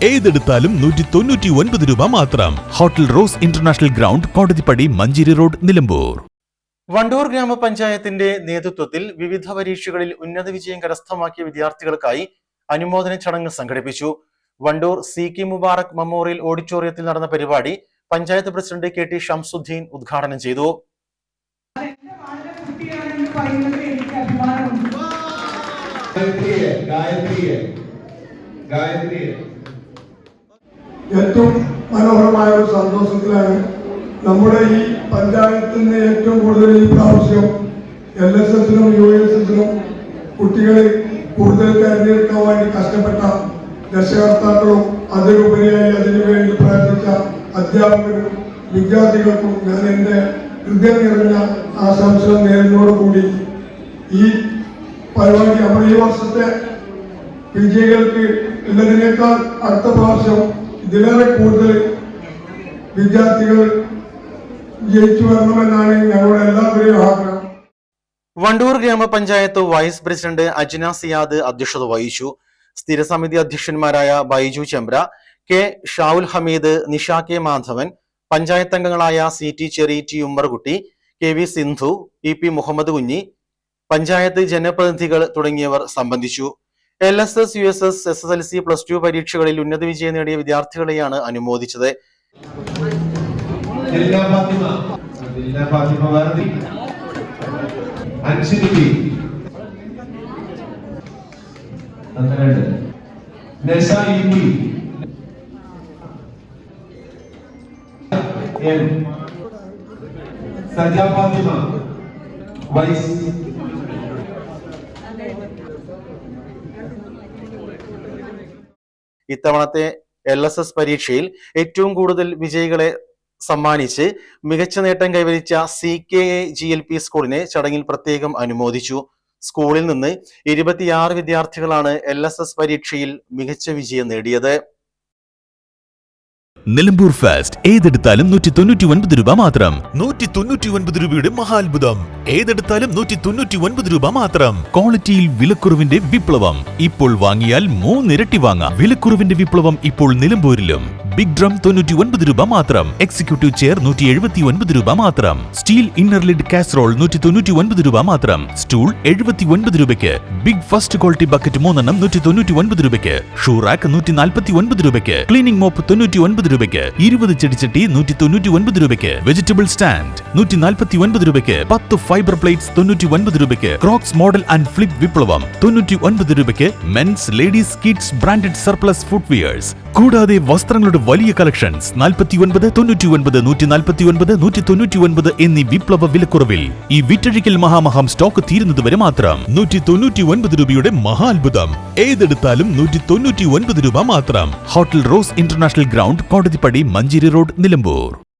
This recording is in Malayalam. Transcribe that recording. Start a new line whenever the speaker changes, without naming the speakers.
ഏതെടുത്താലും 199 രൂപ മാത്രം. Hotel rose international ground, Kodathippadi, Manjeri road, Nilambur.
Wandoor ഗ്രാമപഞ്ചായത്തിന്റെ നേതൃത്വത്തിൽ വിവിധ പരീക്ഷകളിൽ ഉന്നത വിജയം കരസ്ഥമാക്കിയ വിദ്യാർത്ഥികൾക്കായി അനുമോദന ചടങ്ങ് സംഘടിപ്പിച്ചു. വണ്ടൂർ CK മുബാറക് മെമ്മോറിയൽ ഓഡിറ്റോറിയത്തിൽ നടന്ന പരിപാടി പഞ്ചായത്ത് പ്രസിഡന്റ് KT ഷംസുദ്ദീൻ ഉദ്ഘാടനം ചെയ്തു.
ഏറ്റവും മനോഹരമായ ഒരു സന്തോഷത്തിലാണ് നമ്മുടെ ഈ പഞ്ചായത്തിന് ഏറ്റവും കൂടുതൽ ഈ പ്രാവശ്യം LSSനും USSനും കുട്ടികളെ കൂടുതൽ തിരഞ്ഞെടുക്കാൻ വേണ്ടി കഷ്ടപ്പെട്ട രക്ഷകർത്താക്കളും അതിലുപരിയായി അതിനുവേണ്ടി പ്രയത്നിച്ച അധ്യാപകരും വിദ്യാർത്ഥികൾക്കും ഞാൻ എൻ്റെ ഹൃദയം നിറഞ്ഞ ആശംസകൾ നേരുന്നതോടുകൂടി ഈ പരിപാടി നമ്മൾ ഈ വർഷത്തെ വിജയികൾക്ക് ഉള്ളതിനേക്കാൾ അടുത്ത പ്രാവശ്യം ഇതിലേറെ കൂടുതൽ വിദ്യാർത്ഥികൾ ജയിച്ചു വരണമെന്നാണ് ഞങ്ങളുടെ എല്ലാവരുടെയും ആഗ്രഹം.
വണ്ടൂർ ഗ്രാമപഞ്ചായത്ത് വൈസ് പ്രസിഡന്റ് അജ്ന സിയാദ് അധ്യക്ഷത വഹിച്ചു. സ്ഥിരസമിതി അധ്യക്ഷന്മാരായ ബൈജു ചെമ്പ്ര, K ഷാവുൽ ഹമീദ്, നിഷ K മാധവൻ, പഞ്ചായത്ത് അംഗങ്ങളായ CT Cherry, T Ummerkutty, KV Sindhu, EP Muhammad Kunhi, panchayat ജനപ്രതിനിധികൾ തുടങ്ങിയവർ സംബന്ധിച്ചു. LSS, USS, SSLC, +2 പരീക്ഷകളിൽ ഉന്നത വിജയം നേടിയ വിദ്യാർത്ഥികളെയാണ് അനുമോദിച്ചത്. ഇത്തവണത്തെ LSS പരീക്ഷയിൽ ഏറ്റവും കൂടുതൽ വിജയികളെ സമ്മാനിച്ച് മികച്ച നേട്ടം കൈവരിച്ച CKA GLP സ്കൂളിനെ ചടങ്ങിൽ പ്രത്യേകം അനുമോദിച്ചു. സ്കൂളിൽ നിന്ന് 26 വിദ്യാർത്ഥികളാണ് LSS പരീക്ഷയിൽ മികച്ച വിജയം നേടിയത്.
നിലമ്പൂർ ഫാസ്റ്റ് ഏതെടുത്താലും 199 രൂപ മാത്രം. 199 രൂപയുടെ മഹാത്ഭുതം. ഏതെടുത്താലും 199 രൂപ മാത്രം. ക്വാളിറ്റിയിൽ വിലക്കുറവിന്റെ വിപ്ലവം. ഇപ്പോൾ വാങ്ങിയാൽ 3 ഇരട്ടി വാങ്ങാം. വിലക്കുറവിന്റെ വിപ്ലവം ഇപ്പോൾ നിലമ്പൂരിലും. ബിഗ് ഡ്രം 99 രൂപ മാത്രം. എക്സിക്യൂട്ടീവ് ചെയർ 179 രൂപ മാത്രം. സ്റ്റീൽ ഇന്നർ ലിഡ് കാസറോൾ 199 രൂപ മാത്രം. സ്റ്റൂൾ 79 രൂപയ്ക്ക്. ബിഗ് ഫസ്റ്റ് ക്വാളിറ്റി ബക്കറ്റ് 3 എണ്ണം 199 രൂപയ്ക്ക്. ഷൂ റാക്ക് 149 രൂപയ്ക്ക്. ക്ലീനിംഗ് മോപ്പ് 99 രൂപയ്ക്ക്. 20 ചെടിച്ചട്ടി 199 രൂപയ്ക്ക്. വെജിറ്റബിൾ സ്റ്റാൻഡ് 149 രൂപയ്ക്ക്. 10 ഫൈബർ പ്ലേറ്റ്സ് 99 രൂപയ്ക്ക്. ക്രോക്സ് മോഡൽ ആൻഡ് ഫ്ലിപ്പ് വിപ്ലവം 99 രൂപയ്ക്ക്. Men's, ladies, kids branded surplus footwears. കൂടാതെ വസ്ത്രങ്ങളുടെ വലിയ കളക്ഷൻസ് 49, 99, 149, 199 എന്നീ വിപ്ലവ വിലക്കുറവിൽ. ഈ വിറ്റഴിക്കൽ മഹാമഹം സ്റ്റോക്ക് തീരുന്നതുവരെ മാത്രം. 199 രൂപയുടെ മഹാത്ഭുതം. ഏതെടുത്താലും 199 രൂപ മാത്രം. Hotel rose international ground, Kodathippadi, Manjeri road, Nilambur.